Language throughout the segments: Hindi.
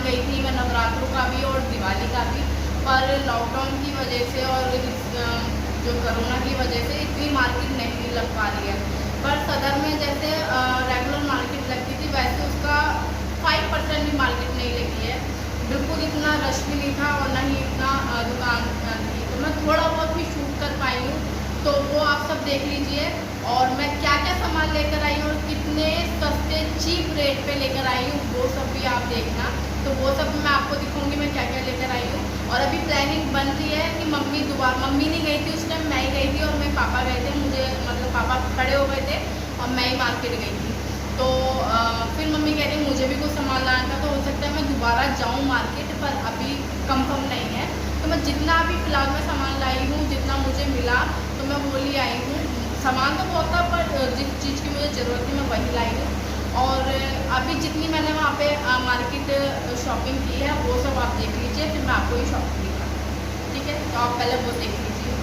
गई थी मैं नवरात्रों का भी और दिवाली का भी, पर लॉकडाउन की वजह से और जो कोरोना की वजह से इतनी मार्केट नहीं लग पा रही है। पर सदर में जैसे रेगुलर मार्केट लगती थी वैसे उसका 5% भी मार्केट नहीं लगी है। बिल्कुल इतना रश भी नहीं था और ना ही इतना दुकान थी, तो मैं थोड़ा बहुत भी शूट कर पाई हूँ, तो वो आप सब देख लीजिए। और मैं क्या क्या सामान लेकर आई हूँ और कितने सस्ते चीप रेट पे लेकर आई हूँ वो सब भी आप देखना। तो वो सब मैं आपको दिखाऊंगी मैं क्या क्या लेकर आई हूँ। और अभी प्लानिंग बन रही है कि मम्मी नहीं गई थी उस टाइम, मैं ही गई थी और मेरे पापा गए थे, मुझे मतलब पापा खड़े हो गए थे और मैं ही मार्केट गई थी। तो फिर मम्मी कह रही मुझे भी कुछ सामान लाना था, तो हो सकता है मैं दोबारा जाऊँ मार्केट, पर अभी कंफर्म नहीं है। तो मैं जितना अभी फ़िलहाल मैं सामान लाई हूँ, जितना मुझे मिला तो मैं वो ले आई हूँ। सामान तो बहुत था पर जिस चीज़ की मुझे ज़रूरत थी मैं वही लाई हूँ। और अभी जितनी मैंने वहाँ पे मार्केट शॉपिंग की है वो सब आप देख लीजिए, फिर मैं आपको ये शॉपिंग दिखाती हूँ, ठीक है? तो आप पहले वो देख लीजिए।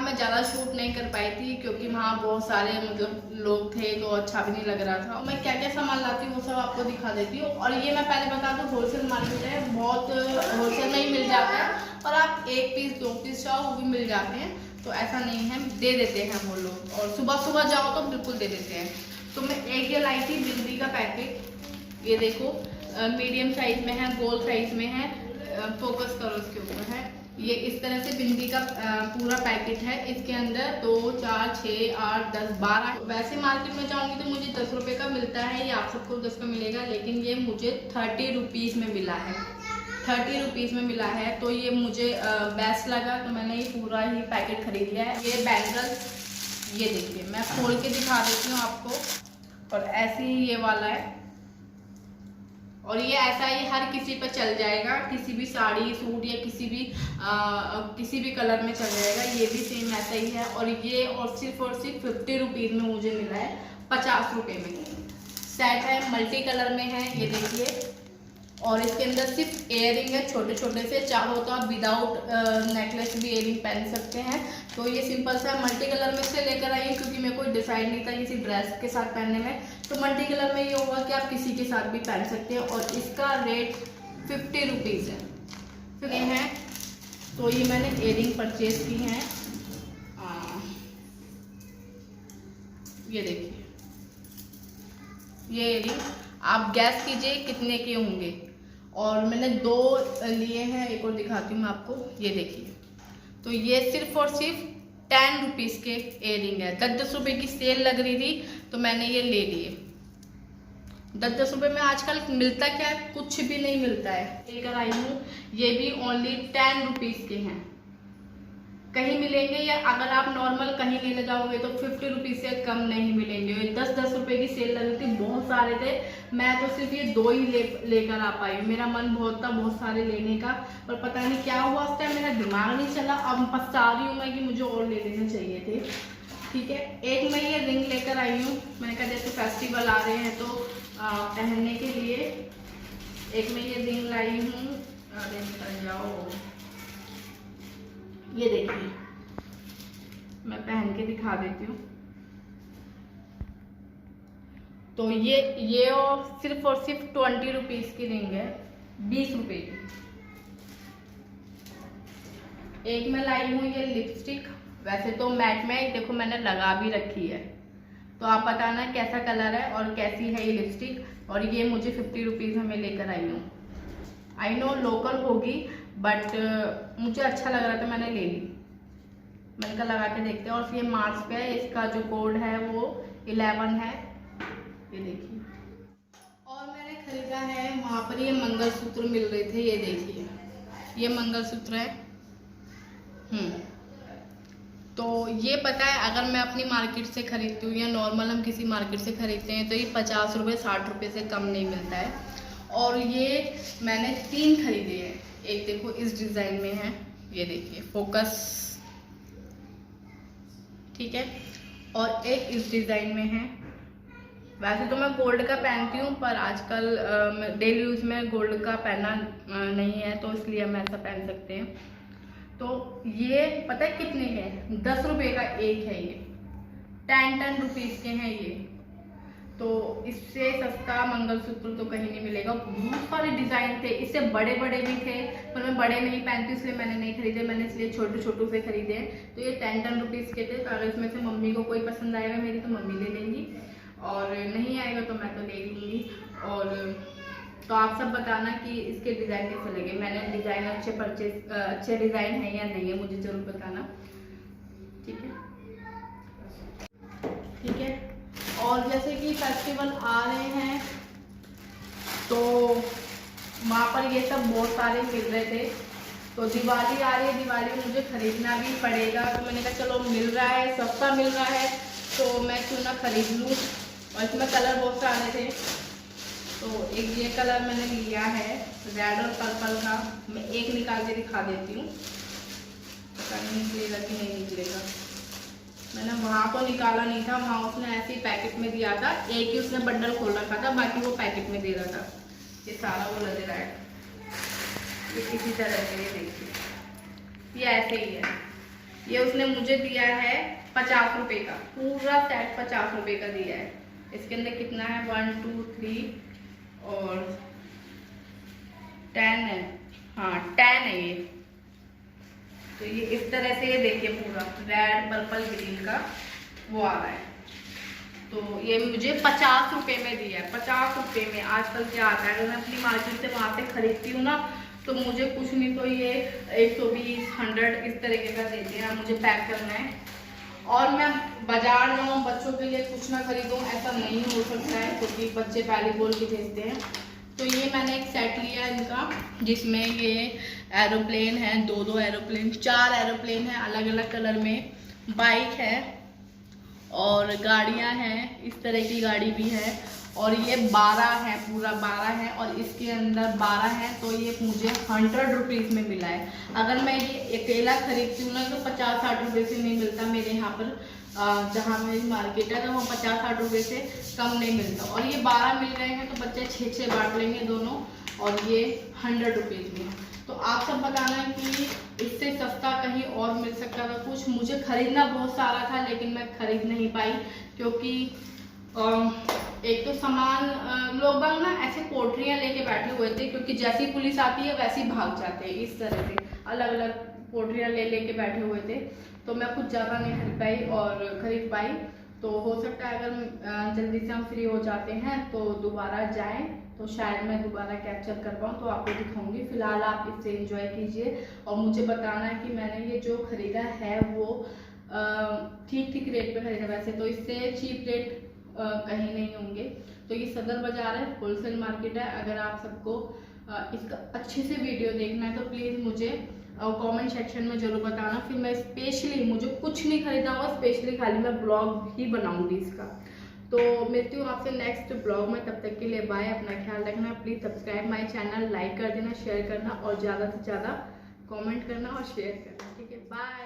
मैं ज़्यादा शूट नहीं कर पाई थी क्योंकि वहाँ बहुत सारे मतलब लोग थे तो अच्छा भी नहीं लग रहा था। मैं क्या क्या सामान लाती हूँ वो सब आपको दिखा देती हूँ। और ये मैं पहले बता दूँ होलसेल मार्केट है, बहुत होलसेल में ही मिल जाता है और आप 1 पीस 2 पीस चाहो वो भी मिल जाते हैं, तो ऐसा नहीं है, दे देते हैं वो लोग। और सुबह सुबह जाओ तो बिल्कुल दे देते हैं। तो मैं एक ये लाई थी बिंदी का पैकेट, ये देखो मीडियम साइज में है, गोल साइज में है, फोकस करो उसके ऊपर है। ये इस तरह से बिंदी का पूरा पैकेट है। इसके अंदर 2 4 6 8 10 12, वैसे मार्केट में जाऊंगी तो मुझे 10 रुपये का मिलता है, ये आप सबको 10 का मिलेगा, लेकिन ये मुझे 30 रुपीज़ में मिला है, 30 रुपीज़ में मिला है। तो ये मुझे बेस्ट लगा तो मैंने ये पूरा ही पैकेट खरीद लिया है। ये बैंगल्स, ये देखिए मैं खोल के दिखा देती हूँ आपको, और ऐसे ही ये वाला है, और ये ऐसा ही हर किसी पर चल जाएगा, किसी भी साड़ी सूट या किसी भी कलर में चल जाएगा। ये भी सेम ऐसा ही है। और ये और सिर्फ 50 रुपीज़ में मुझे मिला है, 50 रुपये में। सेट है, मल्टी कलर में है, ये देखिए। और इसके अंदर सिर्फ इयरिंग है छोटे छोटे से, चाहो तो आप विदाउट नेकलेस भी इयरिंग पहन सकते हैं। तो ये सिंपल सा मल्टी कलर में से लेकर आई हूँ क्योंकि मेरे को डिसाइड नहीं था किसी ड्रेस के साथ पहनने में, तो मल्टी कलर में ये होगा कि आप किसी के साथ भी पहन सकते हैं। और इसका रेट 50 रुपीज़ है। फिर ये है, तो ये मैंने इयरिंग परचेज की हैं, ये देखिए ये इयरिंग, आप गैस कीजिए कितने के होंगे। और मैंने 2 लिए हैं, एक और दिखाती हूँ मैं आपको, ये देखिए। तो ये सिर्फ और सिर्फ 10 रुपीज़ के इयरिंग है। 10-10 रुपये की सेल लग रही थी तो मैंने ये ले लिए। 10-10 रुपये में आजकल मिलता क्या है, कुछ भी नहीं मिलता है। लेकर आई हूँ, ये भी ओनली 10 रुपीज़ के हैं, कहीं मिलेंगे या अगर आप नॉर्मल कहीं लेने जाओगे तो 50 रुपीज़ से कम नहीं मिलेंगे। 10-10 रुपये की सेल लगी थी, बहुत सारे थे, मैं तो सिर्फ ये 2 ही लेकर आ पाई। मेरा मन बहुत था बहुत सारे लेने का, पर पता नहीं क्या हुआ उस टाइम, मेरा दिमाग नहीं चला। अब पछता रही हूँ मैं कि मुझे और ले लेने चाहिए थे, ठीक है। एक मैं ये रिंग लेकर आई हूँ, मैंने कहा जैसे फेस्टिवल आ रहे हैं तो पहनने के लिए एक मैं ये रिंग लाई हूँ। अरे जाओ, ये देखिए मैं पहन के दिखा देती हूँ। तो ये और सिर्फ 20 रुपीज़ की रिंग है, 20 रुपये की। एक मैं लाई हूँ ये लिपस्टिक, वैसे तो मैट में देखो मैंने लगा भी रखी है, तो आप बताना कैसा कलर है और कैसी है ये लिपस्टिक। और ये मुझे 50 रुपीज़ में मैं लेकर आई हूँ। आई नो लोकल होगी बट मुझे अच्छा लग रहा था, मैंने ले ली। मैंने कहा लगा के देखते हैं। और ये मार्च पे है, इसका जो कोड है वो 11 है, ये देखिए। और मैंने खरीदा है वहाँ पर ये मंगलसूत्र मिल रहे थे, ये देखिए ये मंगलसूत्र है। तो ये पता है अगर मैं अपनी मार्केट से खरीदती हूँ या नॉर्मल हम किसी मार्केट से खरीदते हैं तो ये 50 रुपये 60 रुपये से कम नहीं मिलता है। और ये मैंने 3 खरीदे हैं। एक देखो इस डिज़ाइन में है, ये देखिए फोकस, ठीक है, और एक इस डिज़ाइन में है। वैसे तो मैं गोल्ड का पहनती हूँ पर आजकल डेली यूज में गोल्ड का पहनना नहीं है, तो इसलिए हम ऐसा पहन सकते हैं। तो ये पता है कितने हैं? 10 रुपये का एक है ये, 10 रुपीज़ के हैं ये। तो इससे सस्ता मंगलसूत्र तो कहीं नहीं मिलेगा। बहुत सारे डिज़ाइन थे, इससे बड़े बड़े भी थे पर मैं बड़े नहीं पहनती इसलिए मैंने नहीं खरीदे, मैंने इसलिए छोटे छोटू से खरीदे हैं। तो ये 10 रुपीज़ के थे। तो अगर इसमें से मम्मी को कोई पसंद आएगा मेरी तो मम्मी ले लेंगी, और नहीं आएगा तो मैं तो ले लूँगी। और तो आप सब बताना कि इसके डिज़ाइन कैसे लगे। मैंने डिज़ाइन अच्छे डिज़ाइन है या नहीं है मुझे ज़रूर बताना, ठीक है? ठीक है। और जैसे कि फेस्टिवल आ रहे हैं तो वहाँ पर ये सब बहुत सारे मिल रहे थे। तो दिवाली आ रही है, दिवाली में मुझे खरीदना भी पड़ेगा। तो मैंने कहा चलो मिल रहा है, सस्ता मिल रहा है तो मैं क्यों ना खरीद लूँ। और इसमें कलर बहुत सारे थे। तो एक ये कलर मैंने लिया है रेड और पर्पल का। मैं एक निकाल के दिखा देती हूँ, पता नहीं निकलेगा कि नहीं निकलेगा। मैंने वहाँ तो निकाला नहीं था, वहाँ उसने ऐसे ही पैकेट में दिया था। एक ही उसने बंडल खोल रखा था, बाकी वो पैकेट में दे रहा था। ये सारा वो लग रहा है, ये किसी तरह से, ये देखिए ये ऐसे ही है। ये उसने मुझे दिया है 50 रुपये का, पूरा सेट 50 रुपये का दिया है। इसके अंदर कितना है? 1 2 3 और 10 है, हाँ 10 है ये। तो ये इस तरह से, ये देखिए पूरा रेड पर्पल ग्रीन का वो आ रहा है। तो ये मुझे 50 रुपये में दिया है, 50 रुपये में। आजकल क्या आता है, अगर मैं अपनी मार्केट से वहाँ से खरीदती हूँ ना तो मुझे कुछ नहीं तो ये 120 100 इस तरीके का देते हैं। मुझे पैक करना है और मैं बाजार जाऊँ बच्चों के लिए कुछ ना खरीदूँ, ऐसा नहीं हो सकता है क्योंकि बच्चे पहले बोल के भेजते हैं। तो ये मैंने एक सेट लिया इनका, जिसमें ये एरोप्लेन है, 2 एरोप्लेन, 4 एरोप्लेन है अलग अलग कलर में, बाइक है और गाड़ियाँ हैं, इस तरह की गाड़ी भी है। और ये 12 है, पूरा 12 है और इसके अंदर 12 है। तो ये मुझे 100 रुपीज़ में मिला है। अगर मैं ये अकेला खरीदती हूँ ना तो 50-60 रुपये से नहीं मिलता मेरे यहाँ पर, जहाँ मेरी मार्केट है तो वहाँ 50-60 रुपये से कम नहीं मिलता। और ये 12 मिल रहे हैं तो बच्चे 6-6 बांट लेंगे दोनों, और ये 100 रुपीज़ में। तो आप सब बताना कि इससे सस्ता कहीं और मिल सकता था कुछ। मुझे खरीदना बहुत सारा था लेकिन मैं खरीद नहीं पाई क्योंकि एक तो सामान लोग बाग ना ऐसे पोटलियाँ लेके बैठे हुए थे, क्योंकि जैसी पुलिस आती है वैसे ही भाग जाते हैं। इस तरह से अलग अलग पोटलियाँ लेके बैठे हुए थे। तो मैं कुछ ज़्यादा नहीं खरीद पाई। तो हो सकता है अगर जल्दी से हम फ्री हो जाते हैं तो दोबारा जाएं तो शायद मैं दोबारा कैप्चर कर पाऊँ तो आपको दिखाऊंगी। फिलहाल आप इससे एंजॉय कीजिए और मुझे बताना कि मैंने ये जो खरीदा है वो ठीक ठीक रेट पे खरीदा। वैसे तो इससे चीप रेट कहीं नहीं होंगे। तो ये सदर बाजार है, होलसेल मार्केट है। अगर आप सबको इसका अच्छे से वीडियो देखना है तो प्लीज़ मुझे कमेंट सेक्शन में ज़रूर बताना। फिर मैं स्पेशली, मुझे कुछ नहीं खरीदना होगा, स्पेशली खाली मैं ब्लॉग ही बनाऊंगी इसका। तो मिलती हूँ आपसे नेक्स्ट ब्लॉग में, तब तक के लिए बाय। अपना ख्याल रखना, please subscribe my channel, like कर देना, शेयर करना और ज़्यादा से ज़्यादा कमेंट करना और शेयर करना, ठीक है? बाय।